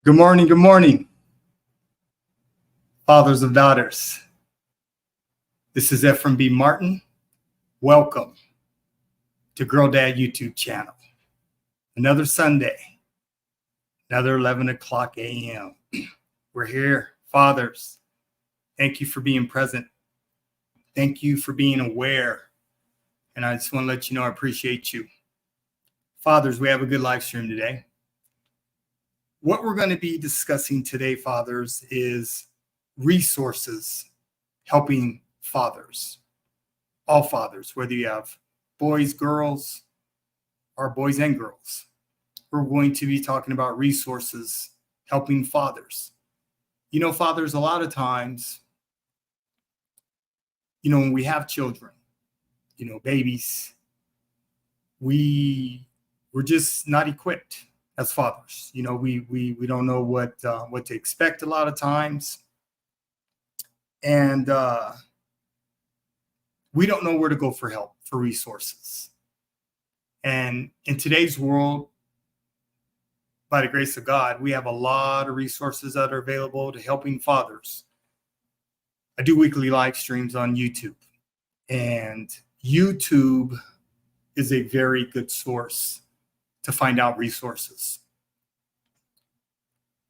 Good morning, fathers of daughters. This is Ephraim B. Martin. Welcome to Girl Dad YouTube channel. Another Sunday, another 11 o'clock a.m. We're here, fathers. Thank you for being present. Thank you for being aware. And I just want to let you know I appreciate you. Fathers, we have a good live stream today. What we're going to be discussing today, fathers, is resources helping fathers, all fathers, whether you have boys, girls, or boys and girls. We're going to be talking about resources helping fathers. You know, fathers, a lot of times, when we have children, babies, we're just not equipped as fathers. We don't know what to expect a lot of times. And we don't know where to go for help, for resources. And in today's world, by the grace of God, we have a lot of resources that are available to helping fathers. I do weekly live streams on YouTube, and YouTube is a very good source to find out resources.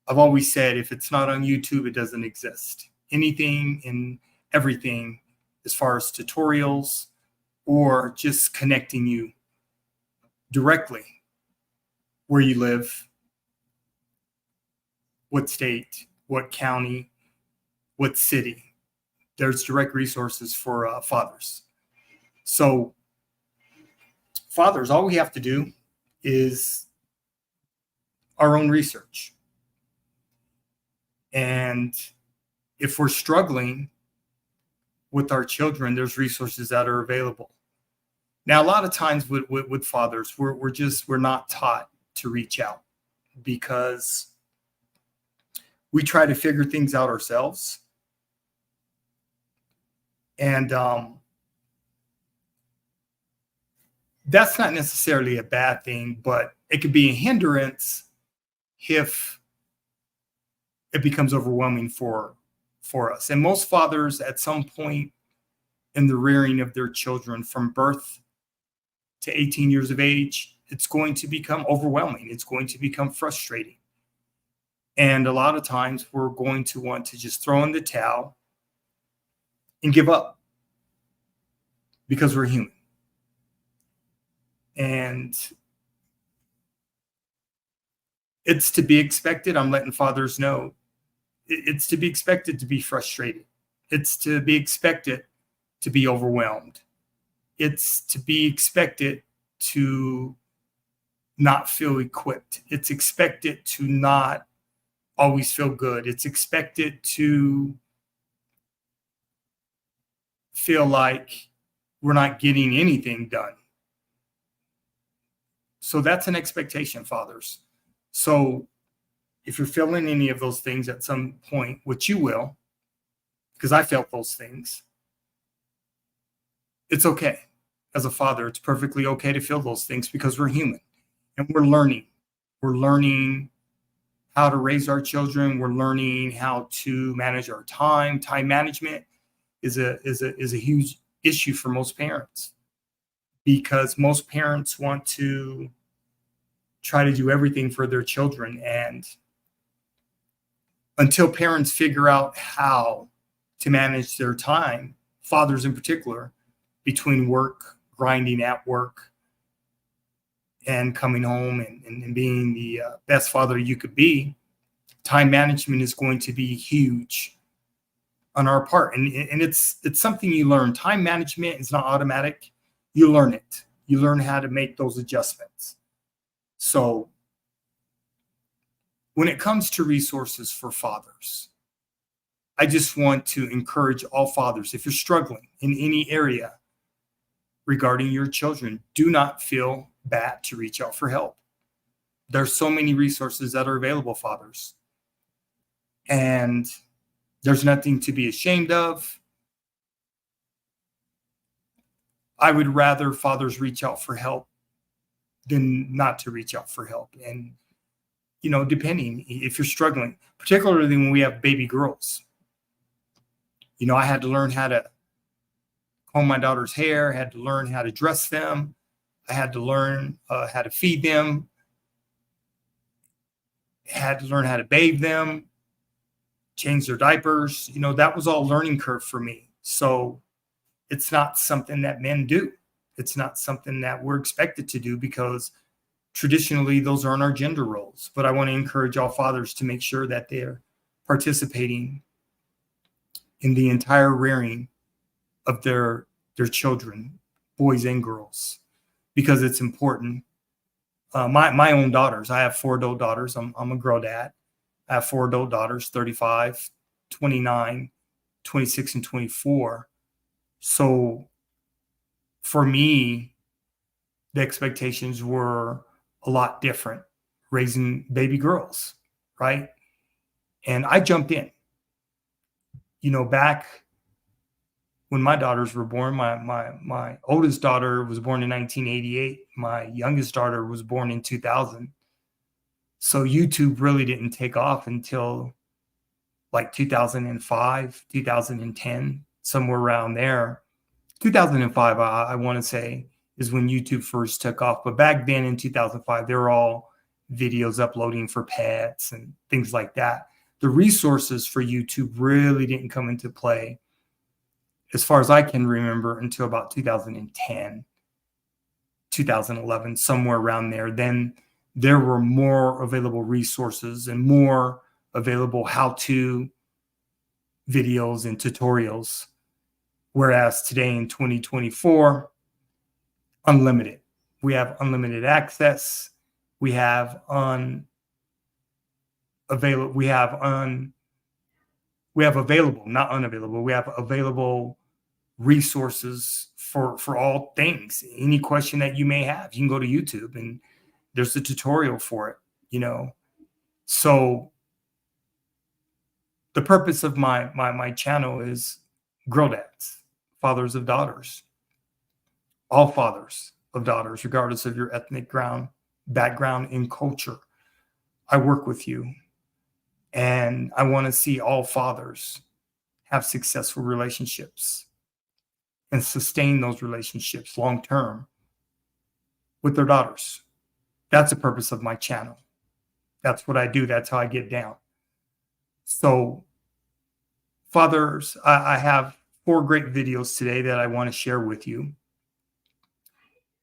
I've always said, if it's not on YouTube, it doesn't exist. Anything and everything, as far as tutorials or just connecting you directly where you live, what state, what county, what city. There's direct resources for fathers. So fathers, all we have to do is our own research. And if we're struggling with our children, there's resources that are available. Now, a lot of times with fathers, we're not taught to reach out because we try to figure things out ourselves. And that's not necessarily a bad thing, but it could be a hindrance if it becomes overwhelming for us. And most fathers, at some point in the rearing of their children, from birth to 18 years of age, it's going to become overwhelming. It's going to become frustrating. And a lot of times we're going to want to just throw in the towel and give up because we're human. And it's to be expected. I'm letting fathers know it's to be expected to be frustrated. It's to be expected to be overwhelmed. It's to be expected to not feel equipped. It's expected to not always feel good. It's expected to feel like we're not getting anything done. So that's an expectation, fathers. So if you're feeling any of those things at some point, which you will, because I felt those things, it's okay. As a father, it's perfectly okay to feel those things because we're human and we're learning. We're learning how to raise our children. We're learning how to manage our time. Time management is a huge issue for most parents, because most parents want to try to do everything for their children. And until parents figure out how to manage their time, fathers in particular, between work, grinding at work, and coming home and being the best father you could be, time management is going to be huge on our part. And it's something you learn. Time management is not automatic. You learn it. You learn how to make those adjustments. So when it comes to resources for fathers, I just want to encourage all fathers, if you're struggling in any area regarding your children, do not feel bad to reach out for help. There's so many resources that are available, fathers. And there's nothing to be ashamed of. I would rather fathers reach out for help than not to reach out for help. And depending if you're struggling, particularly when we have baby girls. I had to learn how to comb my daughter's hair, had to learn how to dress them. I had to learn how to feed them, had to learn how to bathe them, change their diapers. That was all learning curve for me. So it's not something that men do. It's not something that we're expected to do because traditionally those aren't our gender roles. But I want to encourage all fathers to make sure that they're participating in the entire rearing of their children, boys and girls, because it's important. My own daughters, I have 4 adult daughters. I'm a girl dad. I have 4 adult daughters, 35, 29, 26, and 24. So for me, the expectations were a lot different raising baby girls, right? And I jumped in. Back when my daughters were born, my oldest daughter was born in 1988. My youngest daughter was born in 2000. So YouTube really didn't take off until like 2005, 2010, somewhere around there. 2005, I want to say, is when YouTube first took off. But back then in 2005, they were all videos uploading for pets and things like that. The resources for YouTube really didn't come into play, as far as I can remember, until about 2010, 2011, somewhere around there. Then there were more available resources and more available how-to videos and tutorials. Whereas today in 2024, unlimited. We have unlimited access. We have available, not unavailable. We have available resources for all things. Any question that you may have, you can go to YouTube and there's a tutorial for it, So the purpose of my channel is Girl Dads, fathers of daughters, all fathers of daughters, regardless of your ethnic background and culture. I work with you, and I want to see all fathers have successful relationships and sustain those relationships long term with their daughters. That's the purpose of my channel. That's what I do. That's how I get down. So fathers, I have 4 great videos today that I want to share with you.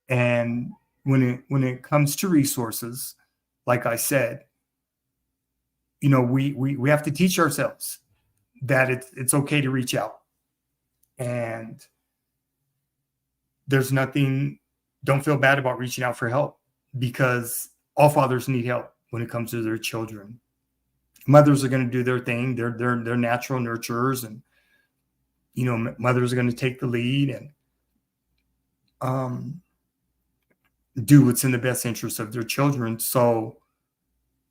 And when it comes to resources, like I said, we have to teach ourselves that it's okay to reach out. And there's nothing, don't feel bad about reaching out for help, because all fathers need help when it comes to their children. Mothers are going to do their thing. They're natural nurturers, and mothers are going to take the lead and do what's in the best interest of their children. So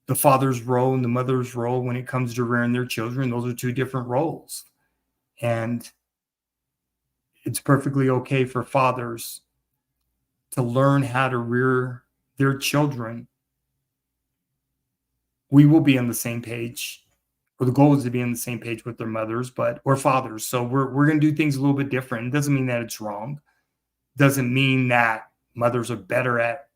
the father's role and the mother's role when it comes to rearing their children, those are 2 different roles. And it's perfectly okay for fathers to learn how to rear their children. We will be on the same page, or the goal is to be on the same page with their mothers, or fathers. So we're going to do things a little bit different. It doesn't mean that it's wrong. It doesn't mean that mothers are better at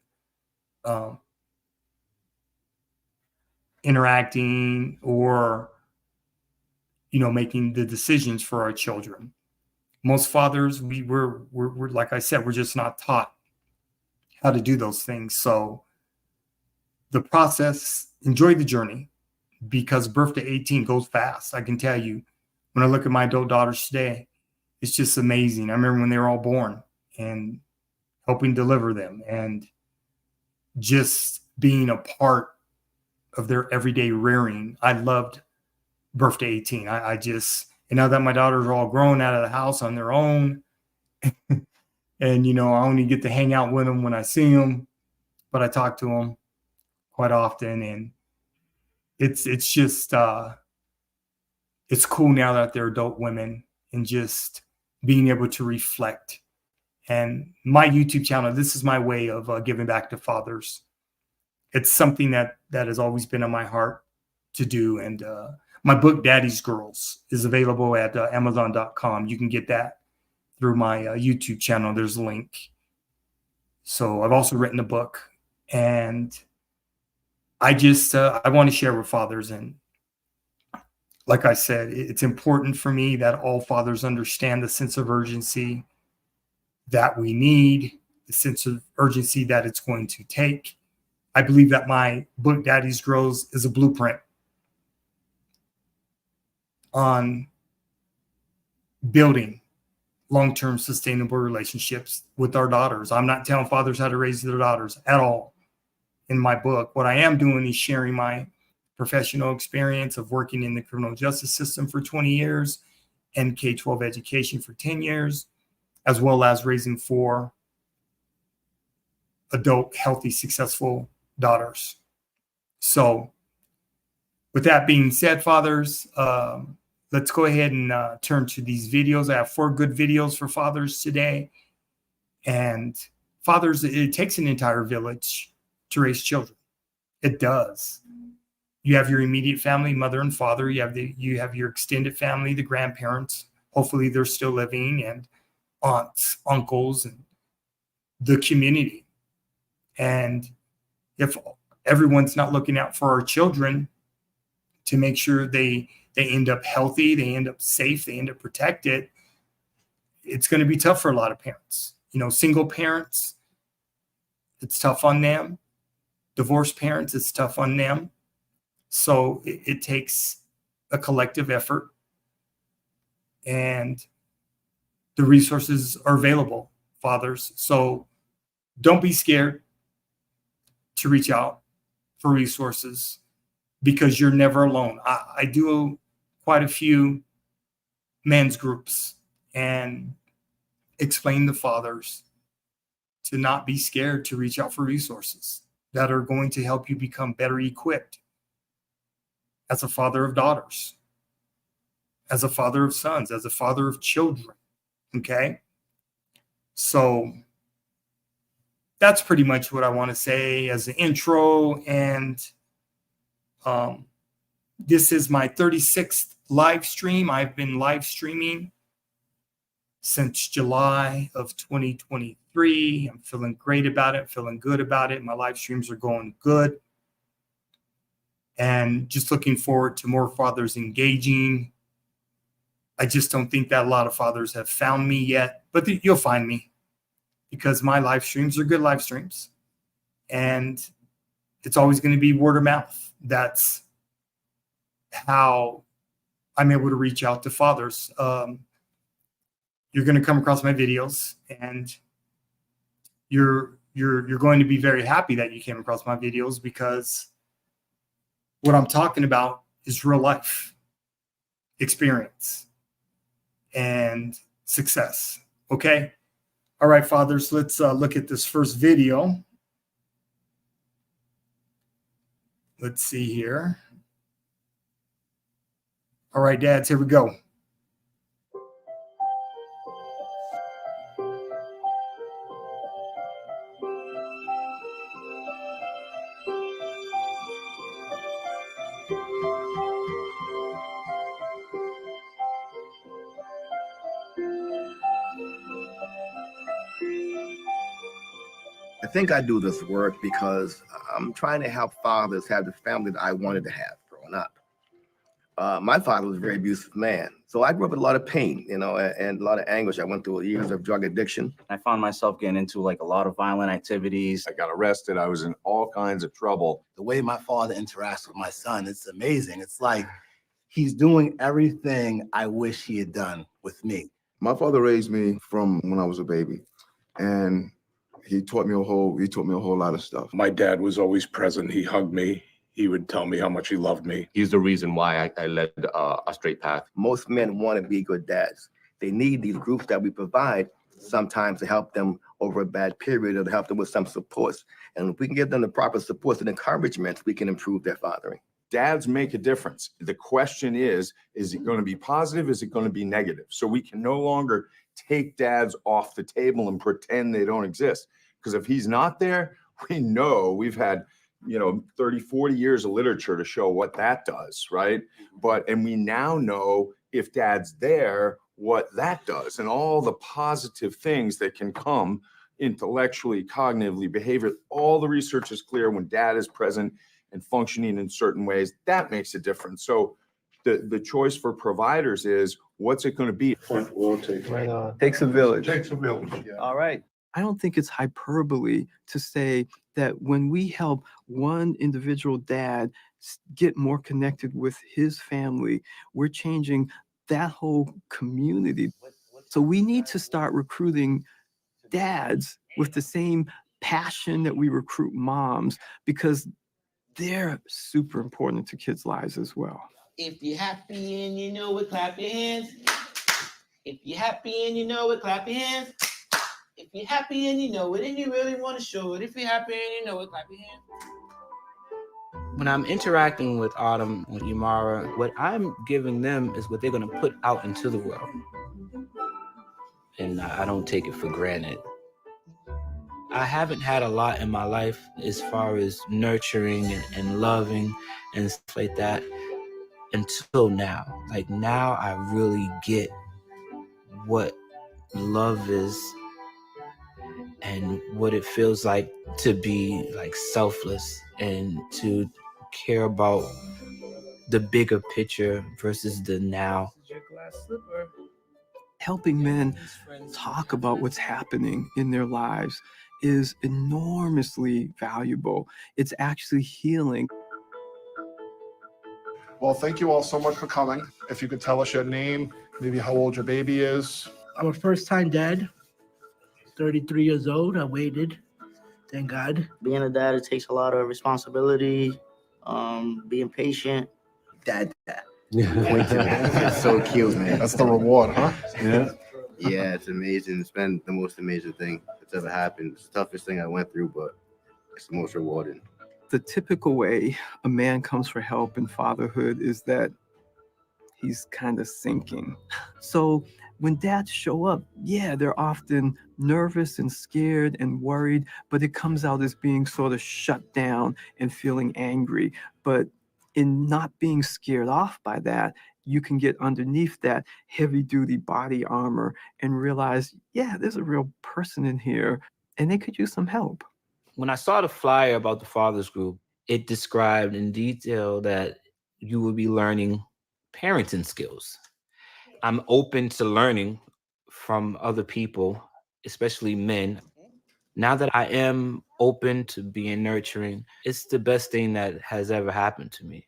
interacting or making the decisions for our children. Most fathers, we're like I said, we're just not taught how to do those things. So the process, enjoy the journey, because birth to 18 goes fast. I can tell you, when I look at my adult daughters today, it's just amazing. I remember when they were all born and helping deliver them and just being a part of their everyday rearing. I loved birth to 18. I just, and now that my daughters are all grown out of the house on their own, and I only get to hang out with them when I see them, but I talk to them quite often, and it's just it's cool now that they're adult women, and just being able to reflect. And my YouTube channel, this is my way of giving back to fathers. it's something that has always been on my heart to do. And my book, Daddy's Girls, is available at Amazon.com. You can get that through my YouTube channel. There's a link. So I've also written a book, and I just I want to share with fathers. And like I said, it's important for me that all fathers understand the sense of urgency that we need, the sense of urgency that it's going to take. I believe that my book, Daddy's Girls, is a blueprint on building long-term sustainable relationships with our daughters. I'm not telling fathers how to raise their daughters at all in my book. What I am doing is sharing my professional experience of working in the criminal justice system for 20 years and K-12 education for 10 years, as well as raising 4 adult, healthy, successful daughters. So with that being said, fathers, let's go ahead and turn to these videos. I have 4 good videos for fathers today. And fathers, it takes an entire village to raise children. It does. You have your immediate family, mother and father. You have your extended family, the grandparents. Hopefully they're still living, and aunts, uncles, and the community. And if everyone's not looking out for our children to make sure they end up healthy, they end up safe, they end up protected, it's going to be tough for a lot of parents. You know, single parents, it's tough on them. Divorced parents, it's tough on them. So it takes a collective effort, and the resources are available, fathers. So don't be scared to reach out for resources, because you're never alone. I do quite a few men's groups and explain to fathers to not be scared to reach out for resources that are going to help you become better equipped as a father of daughters, as a father of sons, as a father of children. Okay? So that's pretty much what I want to say as an intro. And this is my 36th live stream. I've been live streaming since July of 2023. I'm feeling great about it, feeling good about it. My live streams are going good. And just looking forward to more fathers engaging. I just don't think that a lot of fathers have found me yet, but you'll find me, because my live streams are good live streams. And it's always going to be word of mouth. That's how I'm able to reach out to fathers. You're going to come across my videos, and you're going to be very happy that you came across my videos, because what I'm talking about is real life experience and success. Okay. All right, fathers, let's look at this first video. Let's see here. All right, dads, here we go. I think I do this work because I'm trying to help fathers have the family that I wanted to have growing up. My father was a very abusive man. So I grew up with a lot of pain, you know, and a lot of anguish. I went through years of drug addiction. I found myself getting into like a lot of violent activities. I got arrested. I was in all kinds of trouble. The way my father interacts with my son, it's amazing. It's like he's doing everything I wish he had done with me. My father raised me from when I was a baby, and he taught me a whole lot of stuff. My dad was always present. He hugged me. He would tell me how much he loved me. He's the reason why I led a straight path. Most men want to be good dads. They need these groups that we provide sometimes to help them over a bad period, or to help them with some supports. And if we can give them the proper supports and encouragement, we can improve their fathering. Dads make a difference. The question is it going to be positive? Is it going to be negative? So we can no longer take dads off the table and pretend they don't exist. Because if he's not there, we know we've had 30, 40 years of literature to show what that does, right? And we now know if dad's there, what that does and all the positive things that can come intellectually, cognitively, behavior. All the research is clear when dad is present and functioning in certain ways, that makes a difference. So the choice for providers is, what's it going to be? Right on. Takes a village. All right. I don't think it's hyperbole to say that when we help one individual dad get more connected with his family, we're changing that whole community. So we need to start recruiting dads with the same passion that we recruit moms, because they're super important to kids' lives as well. If you're happy and you know it, clap your hands. If you're happy and you know it, clap your hands. If you're happy and you know it and you really want to show it, if you're happy and you know it, clap your hands. When I'm interacting with Autumn and Yamara, what I'm giving them is what they're going to put out into the world. And I don't take it for granted. I haven't had a lot in my life as far as nurturing and loving and stuff like that until now. Like now I really get what love is and what it feels like to be like selfless and to care about the bigger picture versus the now. Helping men talk about what's happening in their lives is enormously valuable. It's actually healing. Well, thank you all so much for coming. If you could tell us your name, maybe how old your baby is. I'm a first-time dad, 33 years old. I waited, thank God. Being a dad, it takes a lot of responsibility, being patient. Dad. It's so cute, man. That's the reward, huh? Yeah. Yeah, it's amazing. It's been the most amazing thing that's ever happened. It's the toughest thing I went through, but it's the most rewarding. The typical way a man comes for help in fatherhood is that he's kind of sinking. So when dads show up, yeah, they're often nervous and scared and worried, but it comes out as being sort of shut down and feeling angry. But in not being scared off by that, you can get underneath that heavy-duty body armor and realize, yeah, there's a real person in here, and they could use some help. When I saw the flyer about the Fathers Group, it described in detail that you will be learning parenting skills. I'm open to learning from other people, especially men. Now that I am open to being nurturing, it's the best thing that has ever happened to me.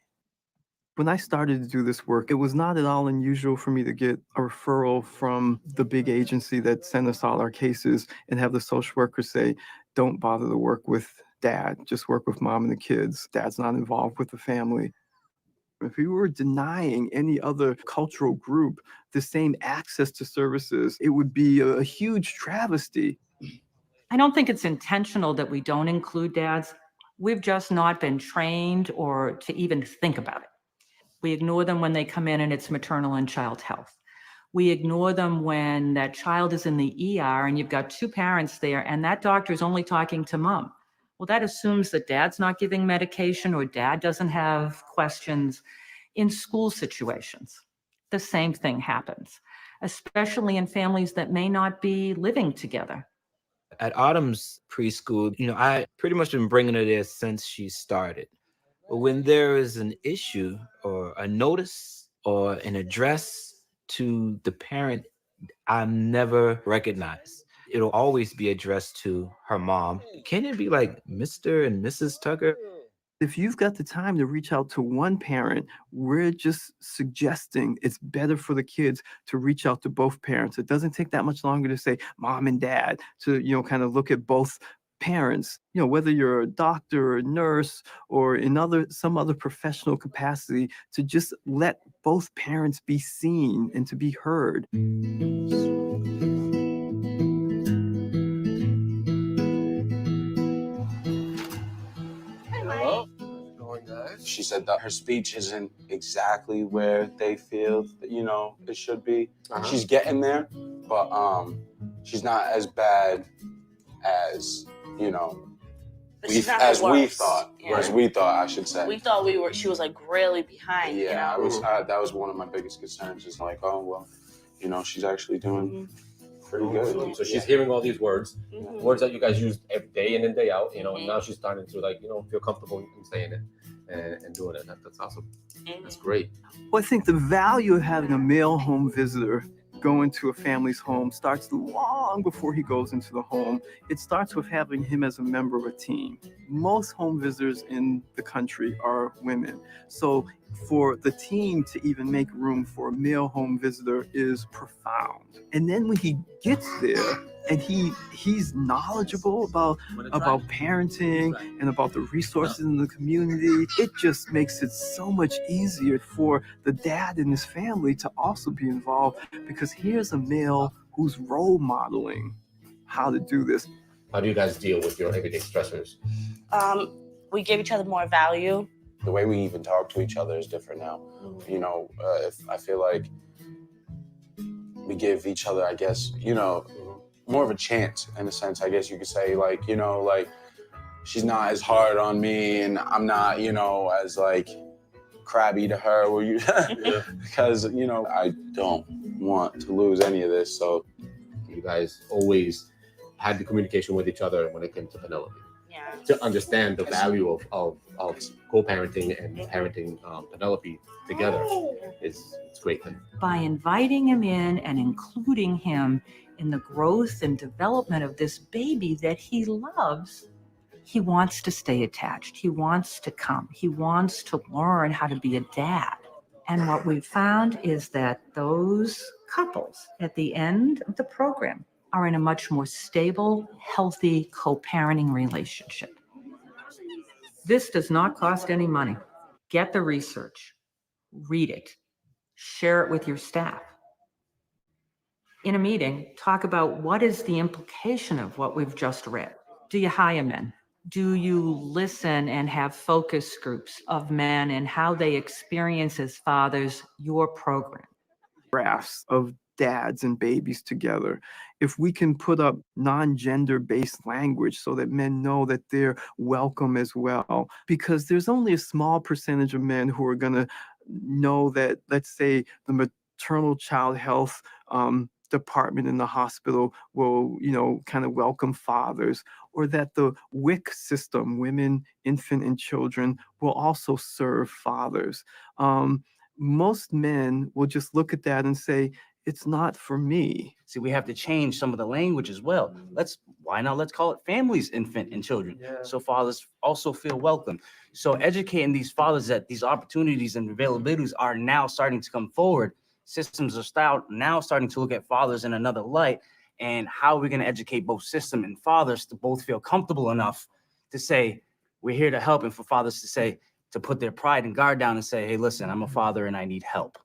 When I started to do this work, it was not at all unusual for me to get a referral from the big agency that sent us all our cases and have the social worker say, don't bother to work with dad, just work with mom and the kids. Dad's not involved with the family. If we were denying any other cultural group the same access to services, it would be a huge travesty. I don't think it's intentional that we don't include dads. We've just not been trained or to even think about it. We ignore them when they come in and it's maternal and child health. We ignore them when that child is in the ER and you've got two parents there and that doctor is only talking to mom. Well, that assumes that dad's not giving medication or dad doesn't have questions. In school situations, the same thing happens, especially in families that may not be living together. At Autumn's preschool, I pretty much been bringing her there since she started. But when there is an issue or a notice or an address to the parent, I'm never recognized. It'll always be addressed to her mom. Can it be like Mr. and Mrs. Tucker? If you've got the time to reach out to one parent, we're just suggesting it's better for the kids to reach out to both parents. It doesn't take that much longer to say mom and dad, to, kind of look at both parents, whether you're a doctor or a nurse or in some other professional capacity, to just let both parents be seen and to be heard. She said that her speech isn't exactly where they feel that, it should be. She's getting there, but she's not as bad as, But she's not the As we worst. thought, Yeah. as we thought, I should say. We thought she was like really behind. Yeah, You know? that was one of my biggest concerns. Is like, oh well, you know, she's actually doing pretty good. So she's hearing all these words, words that you guys use every day in and day out, you know, and now she's starting to like, you know, feel comfortable in saying it and doing it. That's awesome. That's great. Well, I think the value of having a male home visitor go into a family's home starts long before he goes into the home. It starts with having him as a member of a team. Most home visitors in the country are women. So for the team to even make room for a male home visitor is profound. And then when he gets there and he's knowledgeable about parenting and about the resources in the community, it just makes it so much easier for the dad in his family to also be involved, because here's a male who's role modeling how to do this. How do you guys deal with your everyday stressors? We give each other more value. The way we even talk to each other is different now. You know, I feel like we give each other, I guess, you know, more of a chance in a sense, I guess you could say, like, you know, like she's not as hard on me and I'm not, you know, as like crabby to her or you because, you know, I don't want to lose any of this. So you guys always had the communication with each other when it came to Penelope. Yeah. To understand the value of co-parenting and parenting Penelope together it's great. By inviting him in and including him in the growth and development of this baby that he loves, he wants to stay attached. He wants to come. He wants to learn how to be a dad. And what we found is that those couples at the end of the program are in a much more stable, healthy co-parenting relationship. This does not cost any money. Get the research, read it, share it with your staff. In a meeting, talk about what is the implication of what we've just read. Do you hire men? Do you listen and have focus groups of men and how they experience as fathers your program? Graphs of dads and babies together. If we can put up non-gender based language so that men know that they're welcome as well, because there's only a small percentage of men who are going to know that, let's say, the maternal child health department in the hospital will, you know, kind of welcome fathers, or that the WIC system, women, infant, and children, will also serve fathers. Most men will just look at that and say, it's not for me. See, we have to change some of the language as well. Why not? Let's call it families, infant, and children. So fathers also feel welcome. So educating these fathers that these opportunities and availabilities are now starting to come forward. Systems are now starting to look at fathers in another light. And how are we going to educate both system and fathers to both feel comfortable enough to say, we're here to help, and for fathers to say, to put their pride and guard down and say, hey, listen, I'm a father and I need help.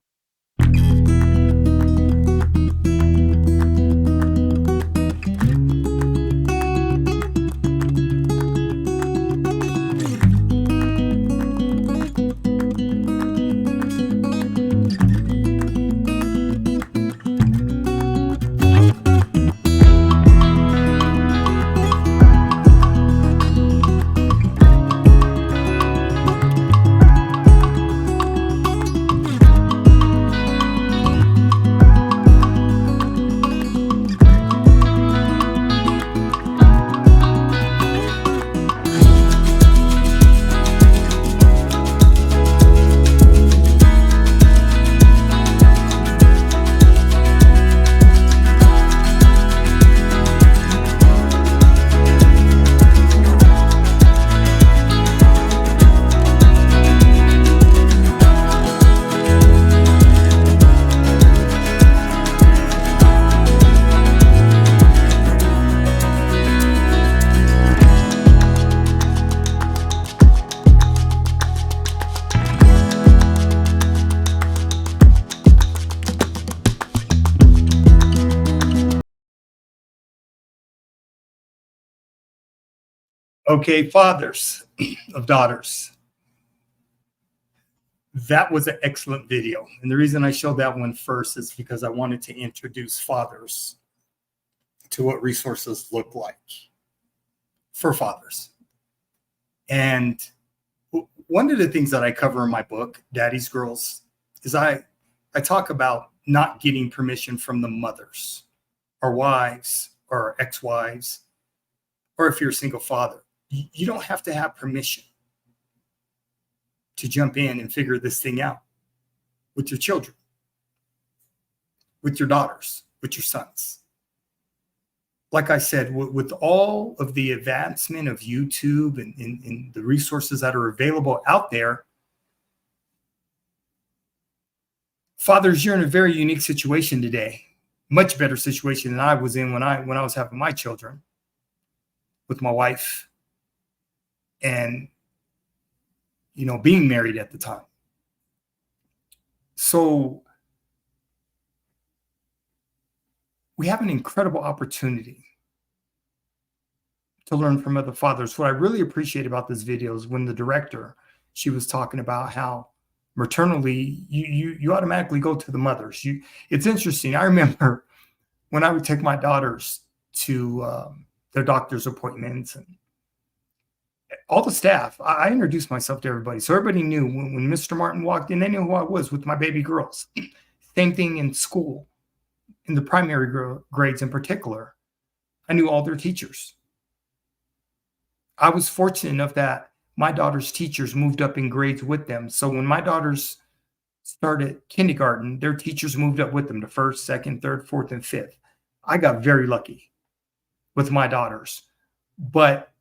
Okay, fathers of daughters. That was an excellent video. And the reason I showed that one first is because I wanted to introduce fathers to what resources look like for fathers. And one of the things that I cover in my book, Daddy's Girls, is I talk about not getting permission from the mothers or wives or ex-wives, or if you're a single father. You don't have to have permission to jump in and figure this thing out with your children, with your daughters, with your sons. Like I said, with all of the advancement of YouTube and the resources that are available out there, fathers, you're in a very unique situation today. Much better situation than I was in when I was having my children with my wife and, you know, being married at the time. So we have an incredible opportunity to learn from other fathers. What I really appreciate about this video is when the director, she was talking about how maternally, you automatically go to the mothers. It's interesting. I remember when I would take my daughters to their doctor's appointments and all the staff, I introduced myself to everybody. So everybody knew when Mr. Martin walked in, they knew who I was with my baby girls. Same thing in school, in the primary grades in particular. I knew all their teachers. I was fortunate enough that my daughter's teachers moved up in grades with them. So when my daughters started kindergarten, their teachers moved up with them to first, second, third, fourth, and fifth. I got very lucky with my daughters. But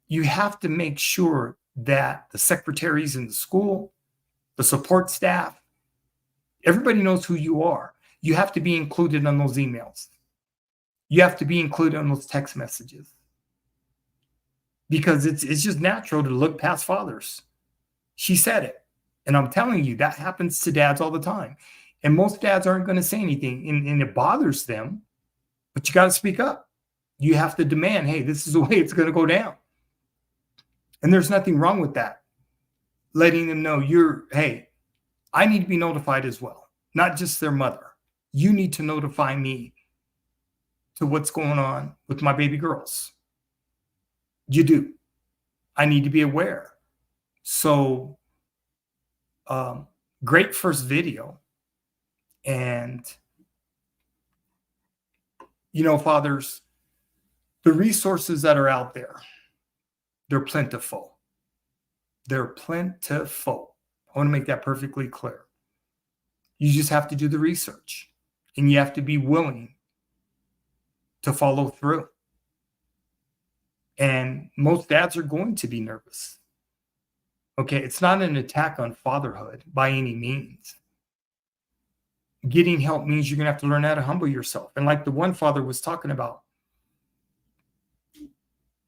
you have to make sure that the secretaries in the school, the support staff, everybody knows who you are. You have to be included on those emails. You have to be included on those text messages. Because it's just natural to look past fathers. She said it. And I'm telling you, that happens to dads all the time. And most dads aren't going to say anything. And it bothers them. But you got to speak up. You have to demand, hey, this is the way it's going to go down. And there's nothing wrong with that. Letting them know hey, I need to be notified as well. Not just their mother. You need to notify me to what's going on with my baby girls. You do. I need to be aware. So, great first video. And, you know, fathers, the resources that are out there, they're plentiful. They're plentiful. I want to make that perfectly clear. You just have to do the research. And you have to be willing to follow through. And most dads are going to be nervous. Okay, it's not an attack on fatherhood by any means. Getting help means you're going to have to learn how to humble yourself. And like the one father was talking about,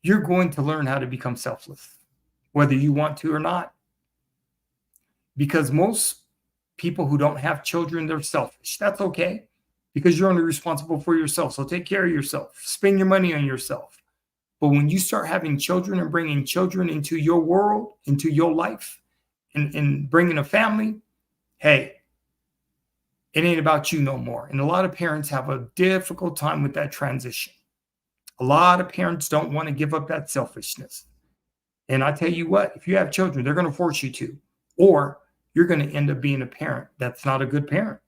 you're going to learn how to become selfless, whether you want to or not. Because most people who don't have children, they're selfish. That's okay, because you're only responsible for yourself. So take care of yourself. Spend your money on yourself. But when you start having children and bringing children into your world, into your life, and bringing a family, hey, it ain't about you no more. And a lot of parents have a difficult time with that transition. A lot of parents don't want to give up that selfishness. And I tell you what, if you have children, they're going to force you to, or you're going to end up being a parent that's not a good parent.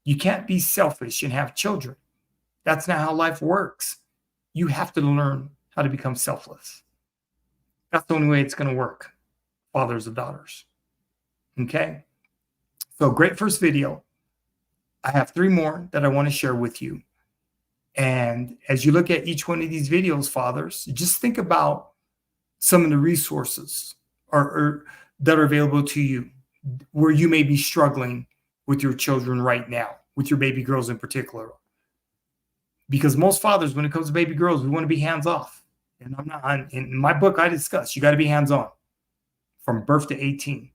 You can't be selfish and have children. That's not how life works. You have to learn how to become selfless. That's the only way it's going to work, fathers of daughters. Okay? So great first video. I have 3 more that I want to share with you. And as you look at each one of these videos, fathers, just think about some of the resources that are available to you where you may be struggling with your children right now, with your baby girls in particular. Because most fathers, when it comes to baby girls, we want to be hands off. And I'm not. In my book, I discuss you got to be hands on from birth to 18.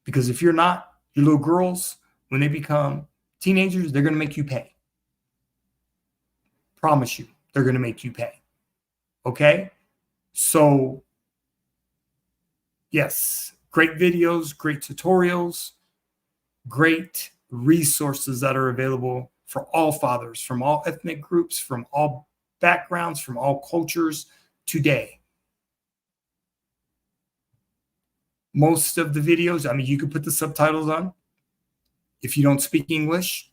Because if you're not, your little girls, when they become teenagers, they're going to make you pay. Promise you, they're going to make you pay. Okay? So, yes, great videos, great tutorials, great resources that are available for all fathers, from all ethnic groups, from all backgrounds, from all cultures today. most of the videos. I mean, you could put the subtitles on. If you don't speak English,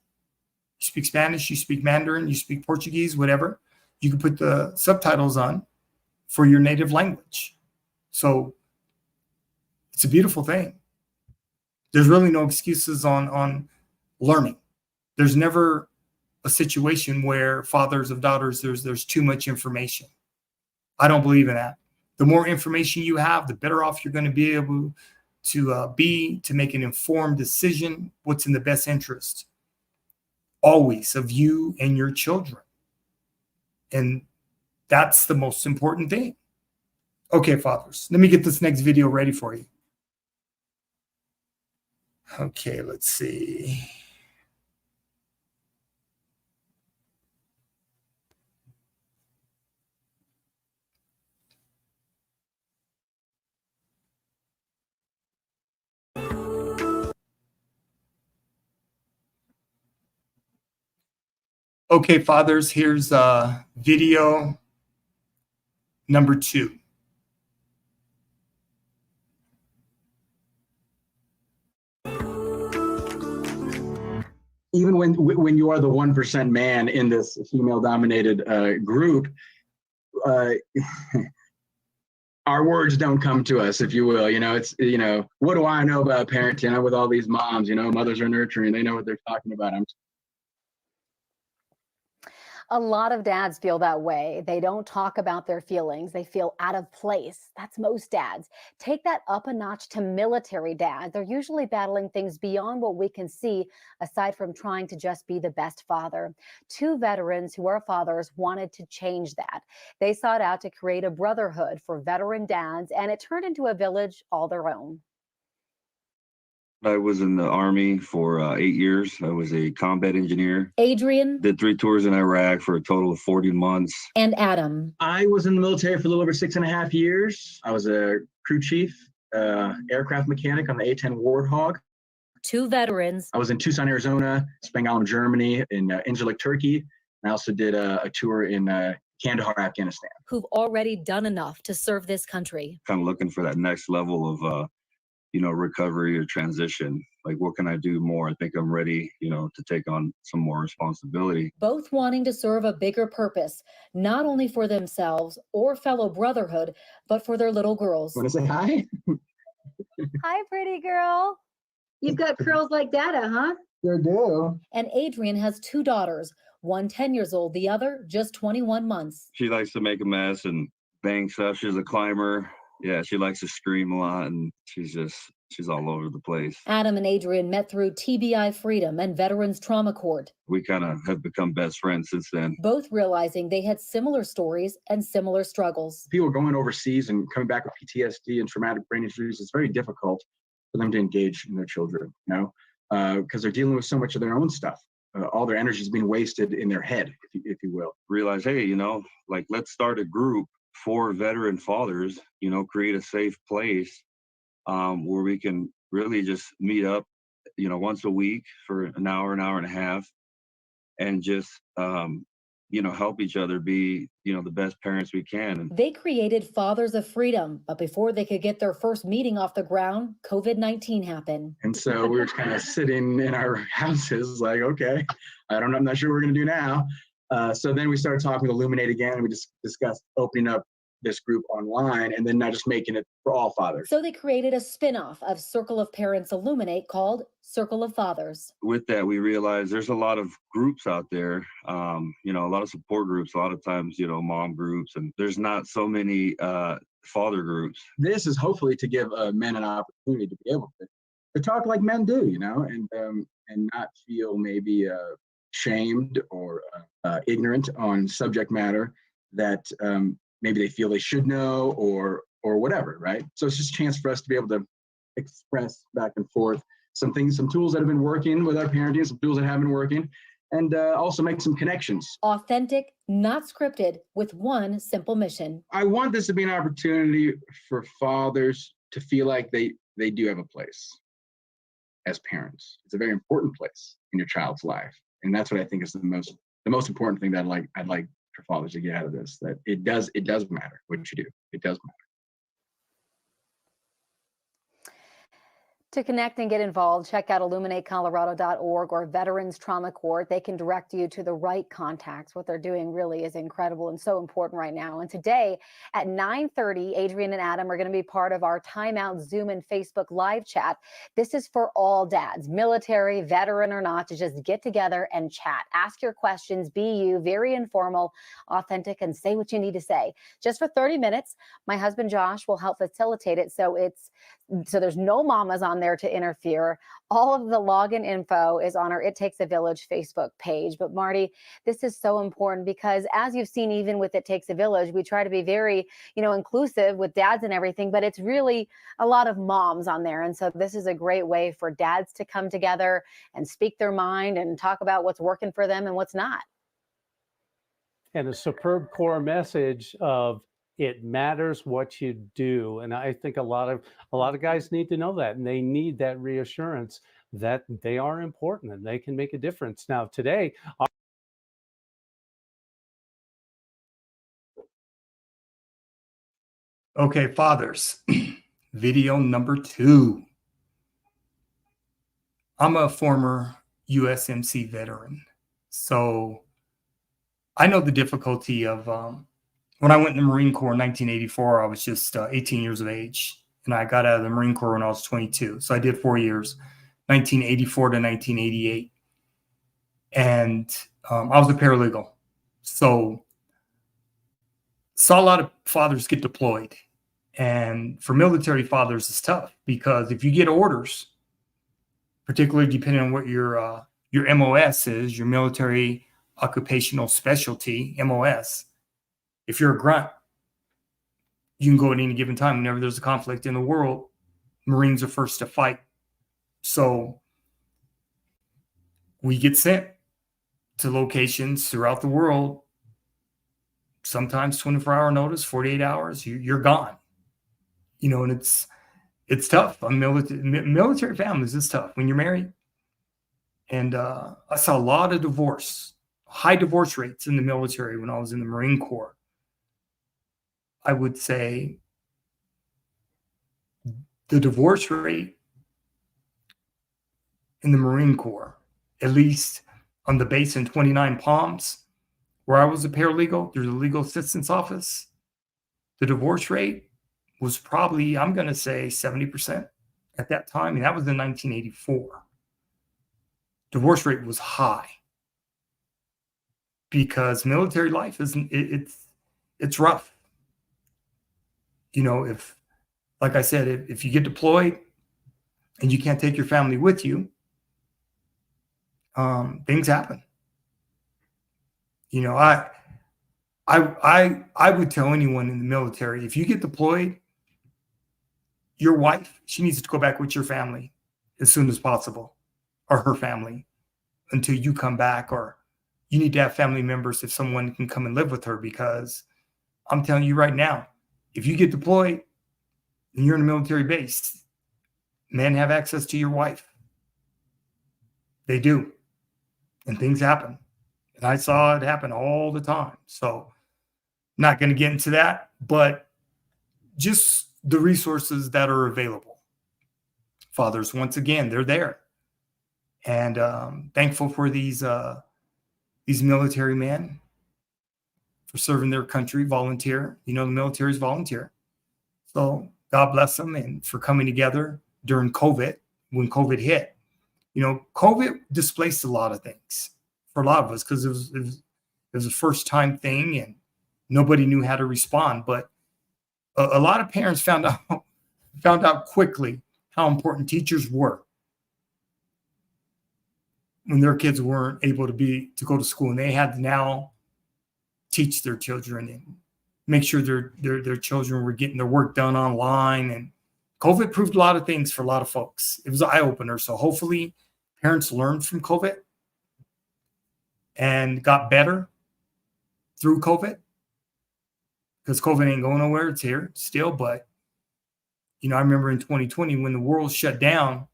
you speak Spanish, you speak Mandarin, you speak Portuguese, whatever, you can put the subtitles on for your native language. So it's a beautiful thing. There's really no excuses on learning. There's never a situation where fathers of daughters, there's too much information. I don't believe in that. The more information you have, the better off you're going to be able to make an informed decision, what's in the best interest, always, of you and your children. And that's the most important thing. Okay, fathers, let me get this next video ready for you. Okay, let's see. Okay, fathers, here's video number 2. Even when you are the 1% man in this female-dominated group, our words don't come to us, if you will. You know, it's, you know, what do I know about parenting? You know, with all these moms, you know, mothers are nurturing. They know what they're talking about. A lot of dads feel that way. They don't talk about their feelings. They feel out of place. That's most dads. Take that up a notch to military dads. They're usually battling things beyond what we can see, aside from trying to just be the best father. 2 veterans who are fathers wanted to change that. They sought out to create a brotherhood for veteran dads, and it turned into a village all their own. I was in the Army for 8 years. I was a combat engineer. Adrian. Did 3 tours in Iraq for a total of 40 months. And Adam. I was in the military for a little over 6.5 years. I was a crew chief, aircraft mechanic on the A-10 Warthog. 2 veterans. I was in Tucson, Arizona, Spangdahlem, Germany, in Incirlik, Turkey. I also did a tour in Kandahar, Afghanistan. Who've already done enough to serve this country. Kind of looking for that next level of you know, recovery or transition. Like, what can I do more? I think I'm ready, you know, to take on some more responsibility. Both wanting to serve a bigger purpose, not only for themselves or fellow brotherhood, but for their little girls. Want to say hi? Hi, pretty girl. You've got curls like Dada, huh? Sure do. And Adrian has 2 daughters, one 10 years old, the other just 21 months. She likes to make a mess and bang stuff. She's a climber. Yeah, she likes to scream a lot, and she's all over the place. Adam and Adrian met through TBI Freedom and Veterans Trauma Court. We kind of have become best friends since then. Both realizing they had similar stories and similar struggles. People going overseas and coming back with PTSD and traumatic brain injuries, it's very difficult for them to engage in their children, you know, because they're dealing with so much of their own stuff. All their energy is being wasted in their head, if you will. Realize, hey, you know, like, let's start a group for veteran fathers, you know, create a safe place where we can really just meet up, you know, once a week for an hour and a half, and just, you know, help each other be, you know, the best parents we can. They created Fathers of Freedom, but before they could get their first meeting off the ground, COVID-19 happened. And so we were kind of sitting in our houses like, okay, I'm not sure what we're going to do now. So then we started talking with Illuminate again, and we just discussed opening up this group online and then not just making it for all fathers. So they created a spin-off of Circle of Parents Illuminate called Circle of Fathers. With that, we realized there's a lot of groups out there, you know, a lot of support groups, a lot of times, you know, mom groups, and there's not so many father groups. This is hopefully to give men an opportunity to be able to talk like men do, you know, and not feel maybe shamed or ignorant on subject matter that maybe they feel they should know or whatever, right? So it's just a chance for us to be able to express back and forth some things, some tools that have been working with our parenting, some tools that haven't been working, and also make some connections. Authentic, not scripted, with one simple mission. I want this to be an opportunity for fathers to feel like they do have a place as parents. It's a very important place in your child's life. And that's what I think is the most important thing that I'd like for fathers to get out of this, that it does matter what you do. It does matter. To connect and get involved, check out illuminatecolorado.org or Veterans Trauma Court. They can direct you to the right contacts. What they're doing really is incredible and so important right now. And today at 9:30, Adrian and Adam are going to be part of our Timeout Zoom and Facebook live chat. This is for all dads, military, veteran or not, to just get together and chat. Ask your questions, be you, very informal, authentic, and say what you need to say. Just for 30 minutes. My husband Josh will help facilitate it, so there's no mamas on there to interfere. All of the login info is on our It Takes a Village Facebook page. But Marty, this is so important because as you've seen, even with It Takes a Village, we try to be very, inclusive with dads and everything, but it's really a lot of moms on there. And so this is a great way for dads to come together and speak their mind and talk about what's working for them and what's not. And a superb core message of it matters what you do. And I think a lot of guys need to know that, and they need that reassurance that they are important and they can make a difference. Now, today, Okay, fathers, video number 2. I'm a former USMC veteran, so I know the difficulty of when I went in the Marine Corps in 1984, I was just 18 years of age, and I got out of the Marine Corps when I was 22. So I did 4 years, 1984 to 1988. And I was a paralegal. So saw a lot of fathers get deployed. And for military fathers, it's tough because if you get orders, particularly depending on what your MOS is, your military occupational specialty, MOS, if you're a grunt, you can go at any given time. Whenever there's a conflict in the world, Marines are first to fight. So we get sent to locations throughout the world, sometimes 24-hour notice, 48 hours, you're gone. And it's tough. On military families, it's tough when you're married. And I saw a lot of high divorce rates in the military when I was in the Marine Corps. I would say the divorce rate in the Marine Corps, at least on the base in 29 Palms, where I was a paralegal, there's a legal assistance office. The divorce rate was probably, I'm going to say 70% at that time. And that was in 1984. Divorce rate was high because military life it's rough. If, like I said, if you get deployed and you can't take your family with you, things happen. I would tell anyone in the military, if you get deployed, your wife, she needs to go back with your family as soon as possible, or her family, until you come back, or you need to have family members if someone can come and live with her, because I'm telling you right now, if you get deployed and you're in a military base, men have access to your wife. They do. And things happen. And I saw it happen all the time. So not going to get into that, but just the resources that are available. Fathers, once again, they're there. And thankful for these military men for serving their country, volunteer. The military is volunteer. So God bless them, and for coming together during COVID, when COVID hit. COVID displaced a lot of things for a lot of us because it was a first time thing and nobody knew how to respond. But a lot of parents found out quickly how important teachers were when their kids weren't able to go to school, and they had to now teach their children and make sure their children were getting their work done online. And COVID proved a lot of things for a lot of folks. It was an eye opener. So hopefully parents learned from COVID and got better through COVID, because COVID ain't going nowhere. It's here still. But, I remember in 2020 when the world shut down,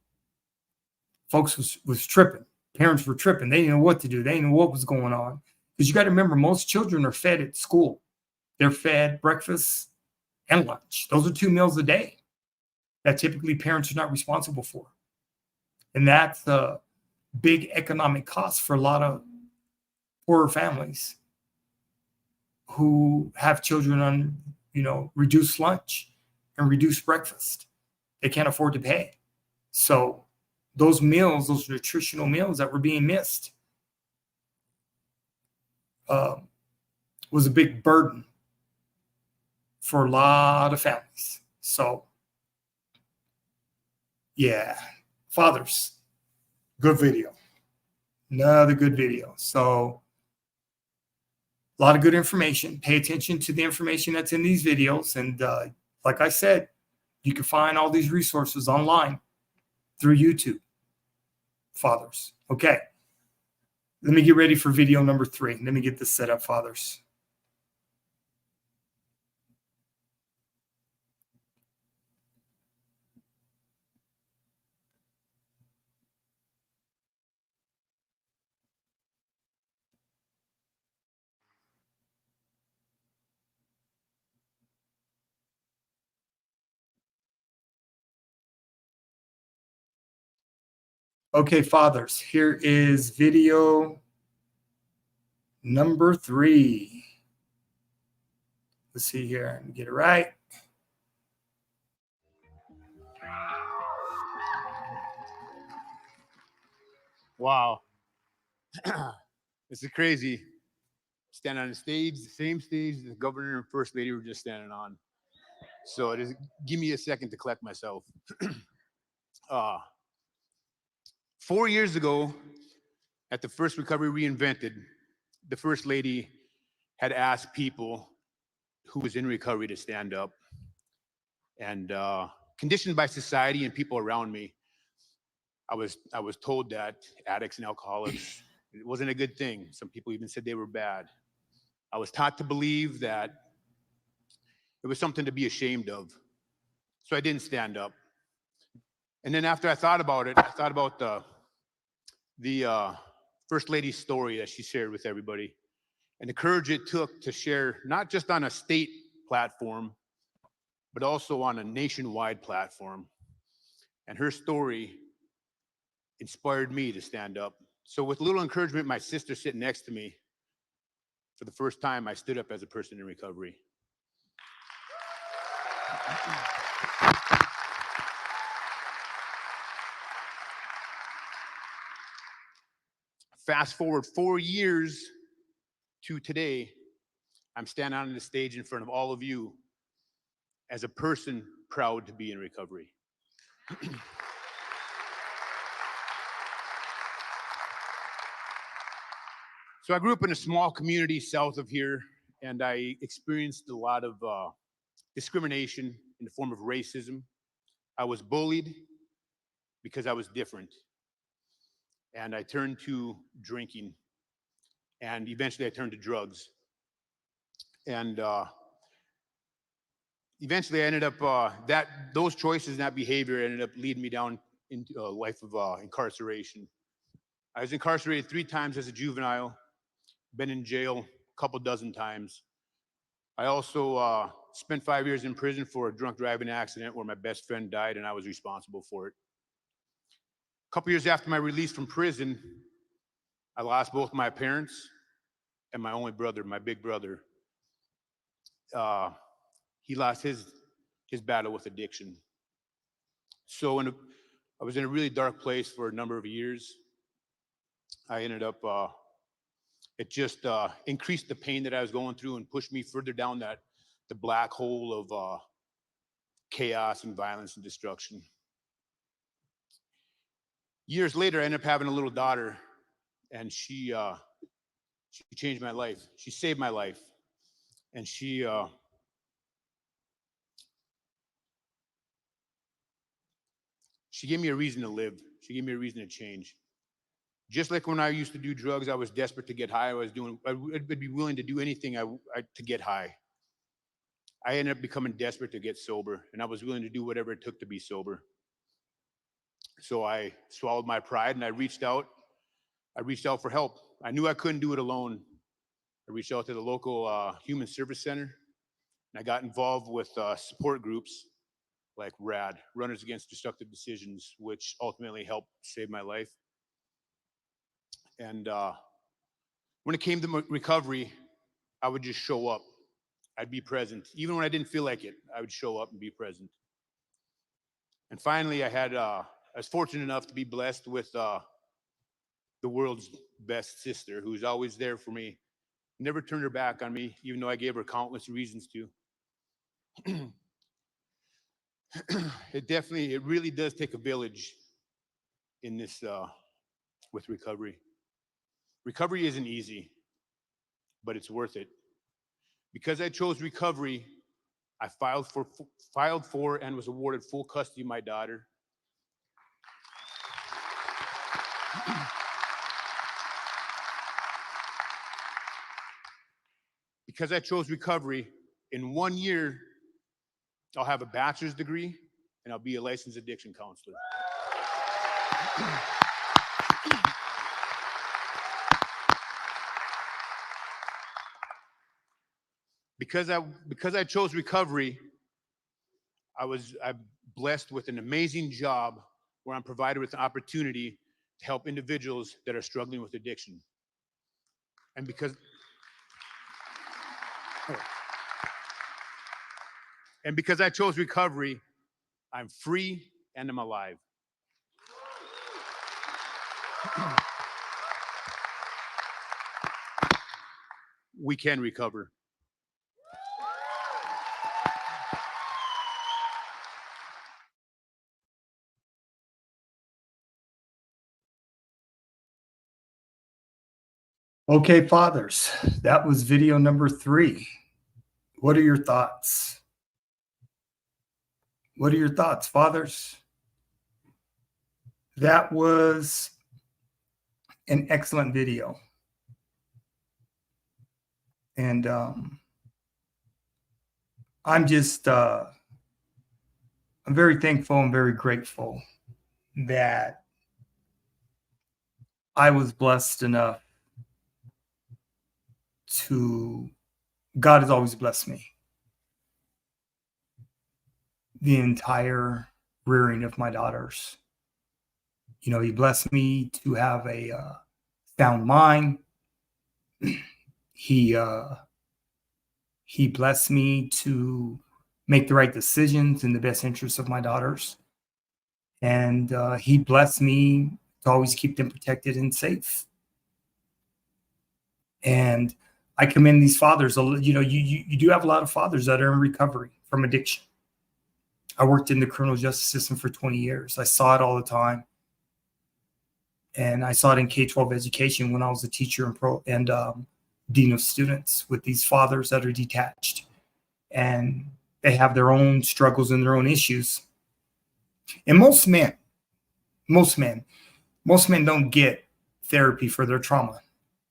folks was tripping. Parents were tripping. They didn't know what to do. They didn't know what was going on. Because you got to remember, most children are fed at school. They're fed breakfast and lunch. Those are 2 meals a day. that typically parents are not responsible for. And that's a big economic cost for a lot of poorer families who have children on, reduced lunch and reduced breakfast. They can't afford to pay. So those meals, those nutritional meals that were being missed, was a big burden for a lot of families. So, yeah, fathers, good video. Another good video. So, a lot of good information. Pay attention to the information that's in these videos. And like I said, you can find all these resources online through YouTube. Fathers. Okay. Let me get ready for video number 3. Let me get this set up, fathers. Okay, fathers, here is video number 3. Let's see here. Let me get it right. Wow. This is crazy. Stand on the stage, the same stage the governor and first lady were just standing on. So just give me a second to collect myself. 4 years ago, at the first Recovery Reinvented, the first lady had asked people who was in recovery to stand up. And conditioned by society and people around me, I was told that addicts and alcoholics, it wasn't a good thing. Some people even said they were bad. I was taught to believe that it was something to be ashamed of. So I didn't stand up. And then after I thought about it, I thought about the First Lady's story that she shared with everybody and the courage it took to share, not just on a state platform, but also on a nationwide platform. And her story inspired me to stand up. So with a little encouragement, my sister sitting next to me, for the first time, I stood up as a person in recovery. Fast forward 4 years to today, I'm standing on the stage in front of all of you as a person proud to be in recovery. So I grew up in a small community south of here, and I experienced a lot of discrimination in the form of racism. I was bullied because I was different. And I turned to drinking, and eventually I turned to drugs. And eventually I ended up, those choices and that behavior ended up leading me down into a life of incarceration. I was incarcerated 3 times as a juvenile, been in jail a couple dozen times. I also spent 5 years in prison for a drunk driving accident where my best friend died and I was responsible for it. A couple years after my release from prison, I lost both my parents and my only brother, my big brother. He lost his battle with addiction. So I was in a really dark place for a number of years. I ended up, it just increased the pain that I was going through and pushed me further down the black hole of chaos and violence and destruction. Years later, I ended up having a little daughter, and she changed my life. She saved my life, and she gave me a reason to live. She gave me a reason to change. Just like when I used to do drugs, I was desperate to get high. I'd be willing to do anything to get high. I ended up becoming desperate to get sober, and I was willing to do whatever it took to be sober. So I swallowed my pride and I reached out for help. I knew I couldn't do it alone. I reached out to the local human service center, and I got involved with support groups. like RAD, Runners Against Destructive Decisions, which ultimately helped save my life. And when it came to recovery, I would just show up. I'd be present. Even when I didn't feel like it, I would show up and be present. And finally, I was fortunate enough to be blessed with the world's best sister, who's always there for me. Never turned her back on me, even though I gave her countless reasons to. It really does take a village in this, with recovery. Recovery isn't easy, but it's worth it. Because I chose recovery, I filed for and was awarded full custody of my daughter. Because I chose recovery, in 1 year, I'll have a bachelor's degree and I'll be a licensed addiction counselor. Because I chose recovery, I'm blessed with an amazing job where I'm provided with an opportunity to help individuals that are struggling with addiction. And because I chose recovery, I'm free and I'm alive. We can recover. Okay, fathers, that was video number 3. What are your thoughts? What are your thoughts, fathers? That was an excellent video. And I'm very thankful and very grateful that I was blessed enough God has always blessed me. The entire rearing of my daughters. You know, he blessed me to have a sound mind. He blessed me to make the right decisions in the best interest of my daughters. And he blessed me to always keep them protected and safe. And I commend these fathers. You know, you do have a lot of fathers that are in recovery from addiction. I worked in the criminal justice system for 20 years. I saw it all the time. And I saw it in K-12 education when I was a teacher and dean of students with these fathers that are detached. And they have their own struggles and their own issues. And most men don't get therapy for their trauma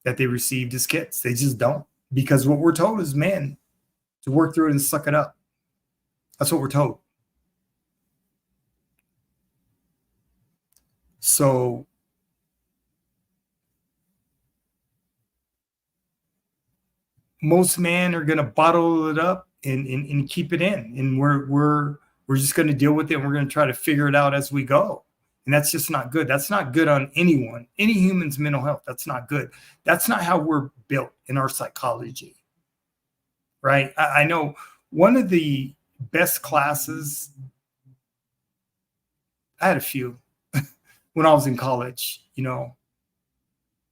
that they received as kids. They just don't. Because what we're told as men to work through it and suck it up. That's what we're told. So most men are going to bottle it up and keep it in. And we're just going to deal with it. And we're going to try to figure it out as we go. And that's just not good. That's not good on anyone, any human's mental health. That's not good. That's not how we're built in our psychology, right? I know one of the best classes, I had a few when I was in college, you know,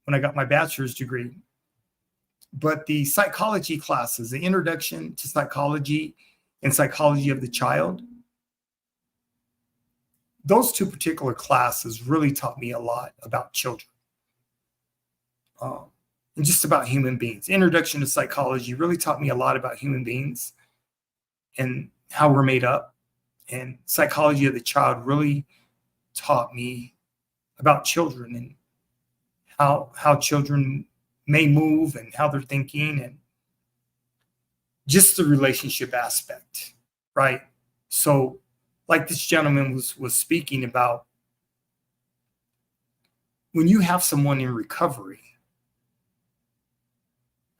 when I got my bachelor's degree. But the psychology classes, the introduction to psychology and psychology of the child, those two particular classes really taught me a lot about children and just about human beings. Introduction to psychology really taught me a lot about human beings and how we're made up. And psychology of the child really taught me about children and how children may move and how they're thinking and just the relationship aspect, right? So like this gentleman was speaking about, when you have someone in recovery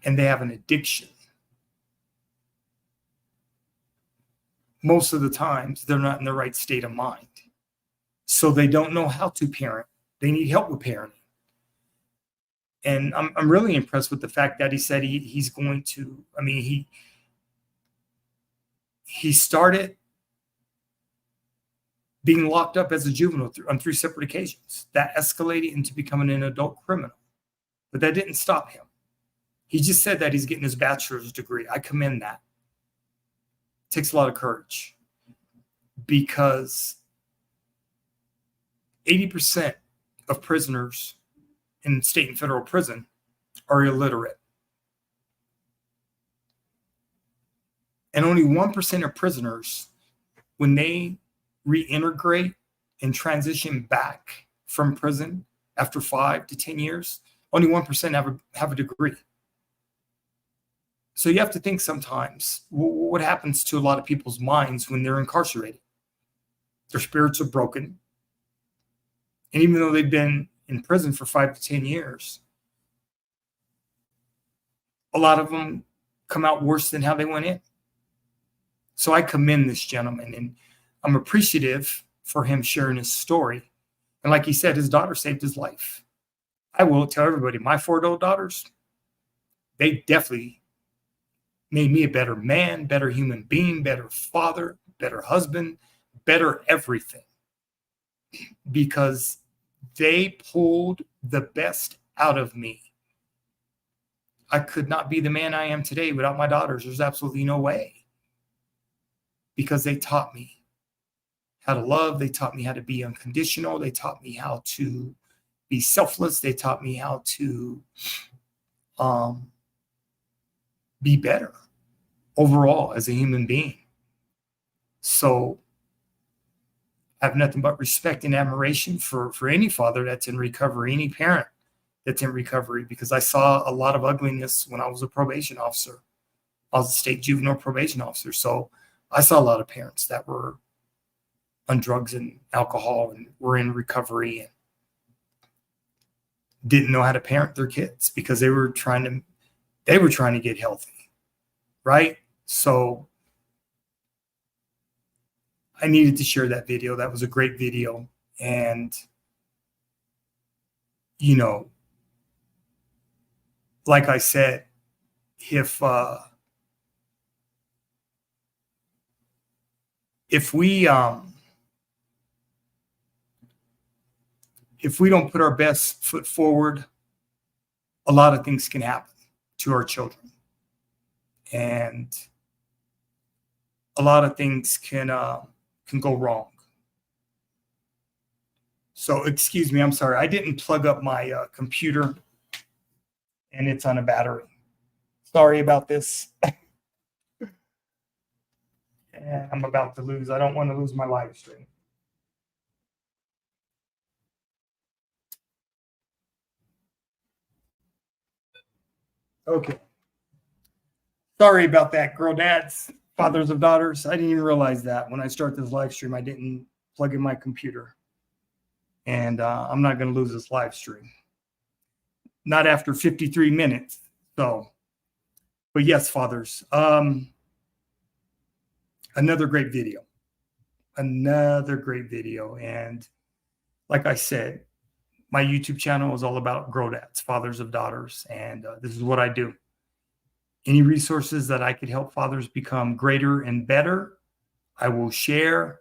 and they have an addiction, most of the times they're not in the right state of mind. So they don't know how to parent. They need help with parenting. And I'm really impressed with the fact that he said he's going to, I mean, he started being locked up as a juvenile on 3 separate occasions. That escalated into becoming an adult criminal. But that didn't stop him. He just said that he's getting his bachelor's degree. I commend that. It takes a lot of courage because 80% of prisoners in state and federal prison are illiterate. And only 1% of prisoners, when they reintegrate and transition back from prison after 5 to 10 years, only 1% have a degree. So you have to think sometimes what happens to a lot of people's minds when they're incarcerated. Their spirits are broken. And even though they've been in prison for 5 to 10 years, a lot of them come out worse than how they went in. So I commend this gentleman, and I'm appreciative for him sharing his story. And like he said, his daughter saved his life. I will tell everybody, my 4 adult daughters, they definitely made me a better man, better human being, better father, better husband, better everything. Because they pulled the best out of me. I could not be the man I am today without my daughters. There's absolutely no way. Because they taught me how to love. They taught me how to be unconditional. They taught me how to be selfless. They taught me how to be better overall as a human being. So I have nothing but respect and admiration for any father that's in recovery, any parent that's in recovery, because I saw a lot of ugliness when I was a probation officer. I was a state juvenile probation officer. So I saw a lot of parents that were on drugs and alcohol and were in recovery and didn't know how to parent their kids because they were trying to get healthy, right? So I needed to share that video. That was a great video. And, you know, like I said, if we don't put our best foot forward, a lot of things can happen to our children. And a lot of things can go wrong. So excuse me, I'm sorry. I didn't plug up my computer and it's on a battery. Sorry about this. And I'm about to lose. I don't want to lose my live stream. Okay. Sorry about that, girl dads, fathers of daughters. I didn't even realize that when I start this live stream, I didn't plug in my computer. And I'm not going to lose this live stream. Not after 53 minutes. So, but yes, fathers. Another great video. Another great video. And like I said, my YouTube channel is all about girl dads, fathers of daughters. And this is what I do. Any resources that I could help fathers become greater and better, I will share.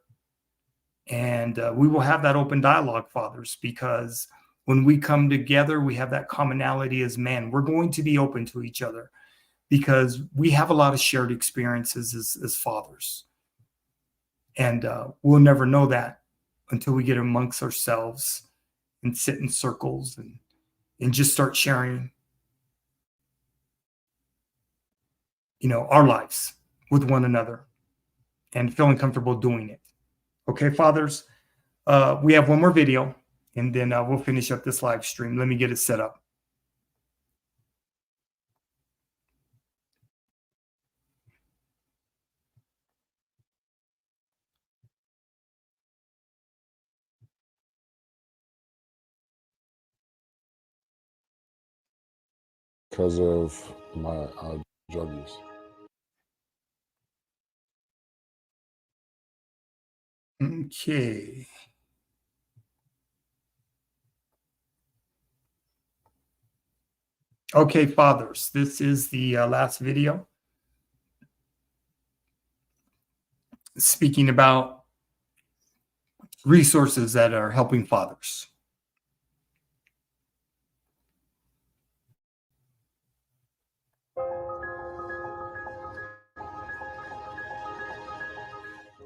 And we will have that open dialogue, fathers, because when we come together, we have that commonality as men. We're going to be open to each other because we have a lot of shared experiences as fathers. And we'll never know that until we get amongst ourselves and sit in circles and just start sharing, you know, our lives with one another and feeling comfortable doing it. Okay, fathers, we have one more video and then we'll finish up this live stream. Let me get it set up. Because of my drug use. Okay. Okay, fathers, this is the last video. Speaking about resources that are helping fathers.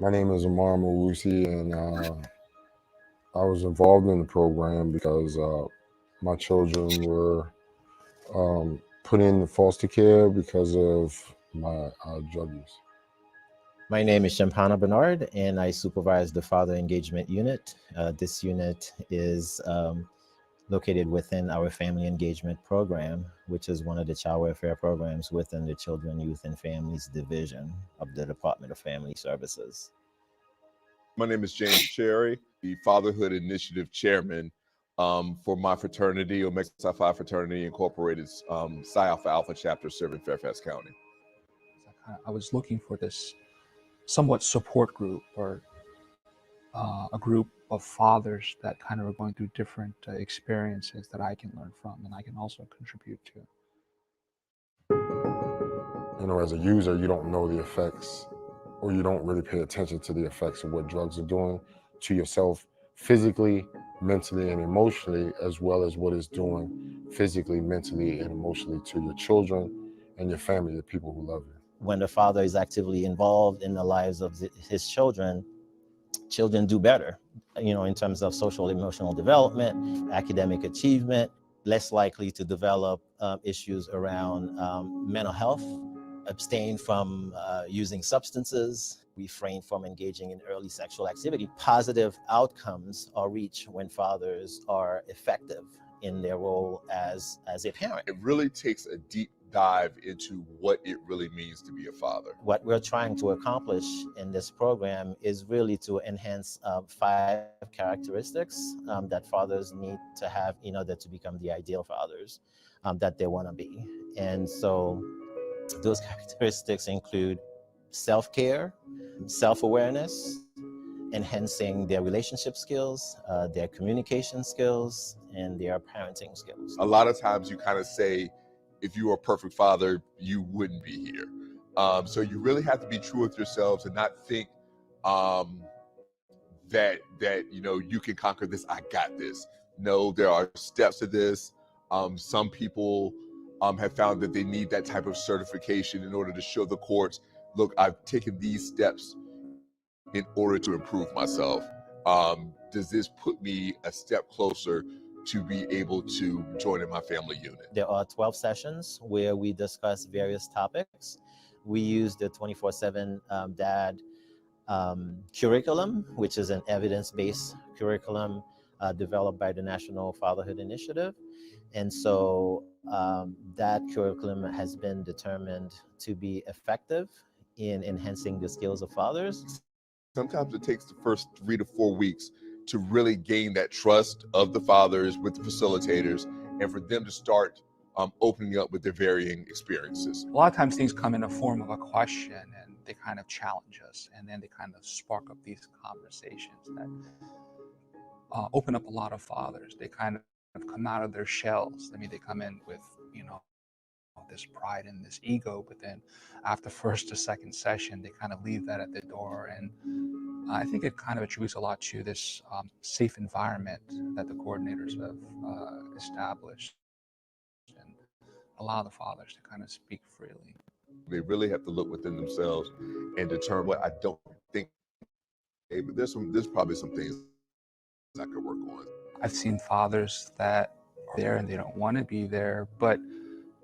My name is Amar Mawusi, and I was involved in the program because my children were put in foster care because of my drug use. My name is Shampana Bernard, and I supervise the Father Engagement Unit. This unit is located within our Family Engagement Program, which is one of the child welfare programs within the Children, Youth, and Families Division of the Department of Family Services. My name is James Cherry, the Fatherhood Initiative Chairman for my fraternity, Omega Psi Phi Fraternity Incorporated, Psi Alpha Alpha chapter serving Fairfax County. I was looking for this somewhat support group, or a group of fathers that kind of are going through different experiences that I can learn from and I can also contribute to. You know, as a user, you don't know the effects, or you don't really pay attention to the effects of what drugs are doing to yourself physically, mentally, and emotionally, as well as what it's doing physically, mentally, and emotionally to your children and your family, the people who love you. When the father is actively involved in the lives of his children, children do better, you know, in terms of social emotional development, academic achievement, less likely to develop issues around mental health, abstain from using substances, refrain from engaging in early sexual activity. Positive outcomes are reached when fathers are effective in their role as a parent. It really takes a deep dive into what it really means to be a father. What we're trying to accomplish in this program is really to enhance 5 characteristics that fathers need to have in order to become the ideal fathers that they want to be. And so those characteristics include self-care, self-awareness, enhancing their relationship skills, their communication skills, and their parenting skills. A lot of times you kind of say, if you were a perfect father, you wouldn't be here. So you really have to be true with yourselves and not think that you know you can conquer this. I got this. No, there are steps to this. Some people have found that they need that type of certification in order to show the courts, look, I've taken these steps in order to improve myself. Does this put me a step closer to be able to join in my family unit? There are 12 sessions where we discuss various topics. We use the 24/7 Dad curriculum, which is an evidence-based curriculum developed by the National Fatherhood Initiative. And so that curriculum has been determined to be effective in enhancing the skills of fathers. Sometimes it takes the first 3 to 4 weeks to really gain that trust of the fathers with the facilitators and for them to start opening up with their varying experiences. A lot of times things come in the form of a question and they kind of challenge us, and then they kind of spark up these conversations that open up a lot of fathers. They kind of come out of their shells. I mean, they come in with, you know, this pride and this ego, but then after first or second session, they kind of leave that at the door. And I think it kind of attributes a lot to this safe environment that the coordinators have established and allow the fathers to kind of speak freely. They really have to look within themselves and determine what I don't think, hey, but there's probably some things I could work on. I've seen fathers that are there and they don't want to be there, but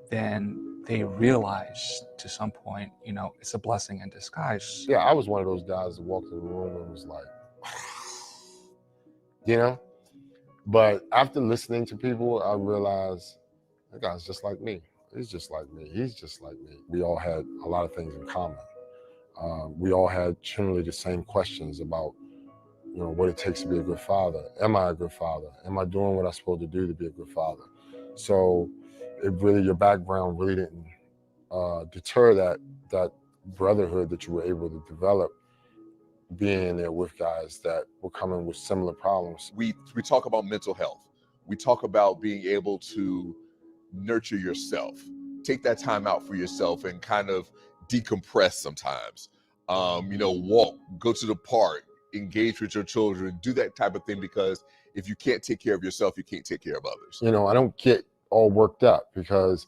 then they realize to some point, you know, it's a blessing in disguise. Yeah, I was one of those guys that walked in the room and was like, you know? But after listening to people, I realized that guy's just like me. He's just like me. He's just like me. We all had a lot of things in common. We all had generally the same questions about, you know, what it takes to be a good father. Am I a good father? Am I doing what I'm supposed to do to be a good father? So it really, your background really didn't deter that brotherhood that you were able to develop being there with guys that were coming with similar problems. We talk about mental health. We talk about being able to nurture yourself. Take that time out for yourself and kind of decompress sometimes. Walk, go to the park, engage with your children, do that type of thing, because if you can't take care of yourself, you can't take care of others. I don't get all worked up because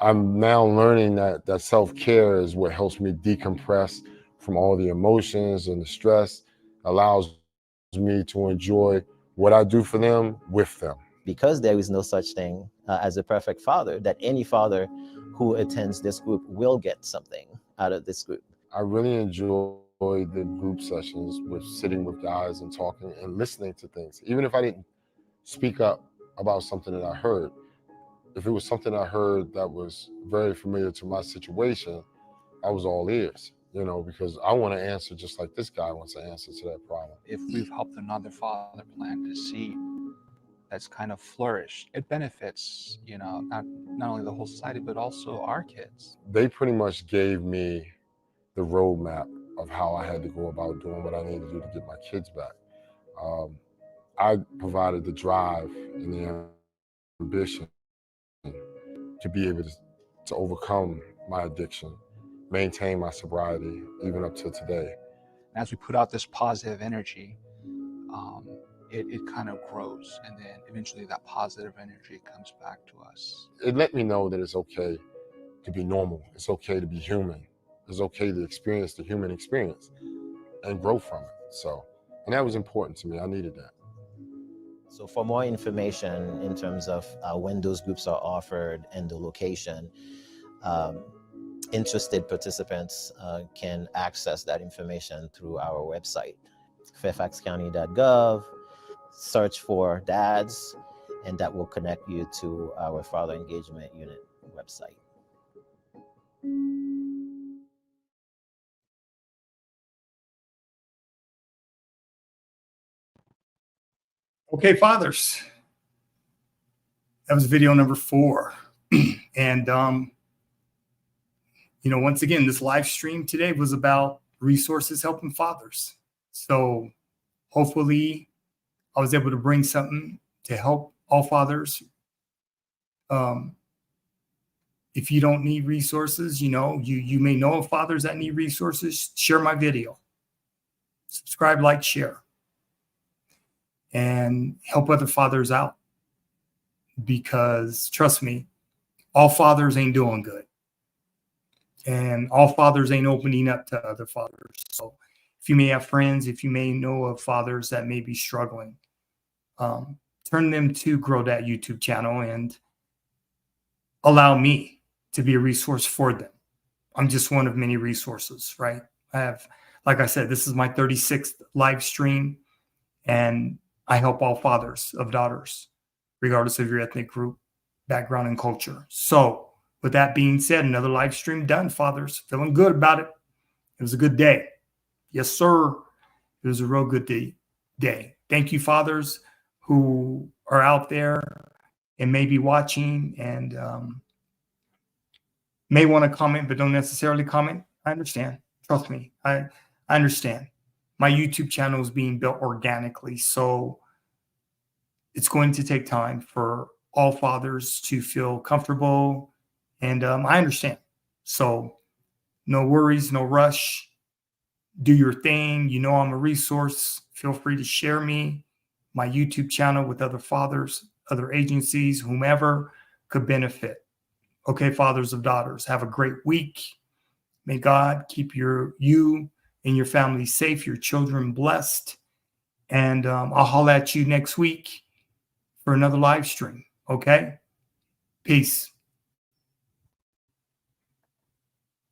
I'm now learning that self-care is what helps me decompress from all the emotions and the stress, allows me to enjoy what I do for them with them. Because there is no such thing as a perfect father, that any father who attends this group will get something out of this group. I really enjoy the group sessions with sitting with guys and talking and listening to things. Even if I didn't speak up about something that I heard, if it was something I heard that was very familiar to my situation, I was all ears, because I want to answer just like this guy wants to answer to that problem. If we've helped another father plant a seed that's kind of flourished, it benefits, not only the whole society, but also our kids. They pretty much gave me the roadmap of how I had to go about doing what I needed to do to get my kids back. I provided the drive and the ambition to be able to overcome my addiction, maintain my sobriety, even up to today. As we put out this positive energy, it kind of grows, and then eventually that positive energy comes back to us. It let me know that it's okay to be normal. It's okay to be human. It's okay to experience the human experience and grow from it. And that was important to me. I needed that. So for more information in terms of when those groups are offered and the location, interested participants can access that information through our website, fairfaxcounty.gov. Search for DADS, and that will connect you to our Father Engagement Unit website. Okay, fathers. That was video number 4. And, once again, this live stream today was about resources helping fathers. So hopefully I was able to bring something to help all fathers. If you don't need resources, you may know of fathers that need resources, share my video. Subscribe, like, share. And help other fathers out. Because trust me, all fathers ain't doing good. And all fathers ain't opening up to other fathers. So if you may have friends, if you may know of fathers that may be struggling, turn them to Grow Dad YouTube channel and allow me to be a resource for them. I'm just one of many resources, right? I have, like I said, this is my 36th live stream, and I help all fathers of daughters, regardless of your ethnic group, background, and culture. So with that being said, another live stream done, fathers. Feeling good about it. It was a good day. Yes, sir. It was a real good day. Thank you, fathers who are out there and may be watching and may want to comment, but don't necessarily comment. I understand. Trust me. I understand. My YouTube channel is being built organically, so it's going to take time for all fathers to feel comfortable, and I understand. So no worries, no rush. Do your thing. I'm a resource. Feel free to share my YouTube channel with other fathers, other agencies, whomever could benefit. Okay, fathers of daughters, have a great week. May God keep you and your family safe, your children blessed. And I'll holler at you next week for another live stream. Okay? Peace.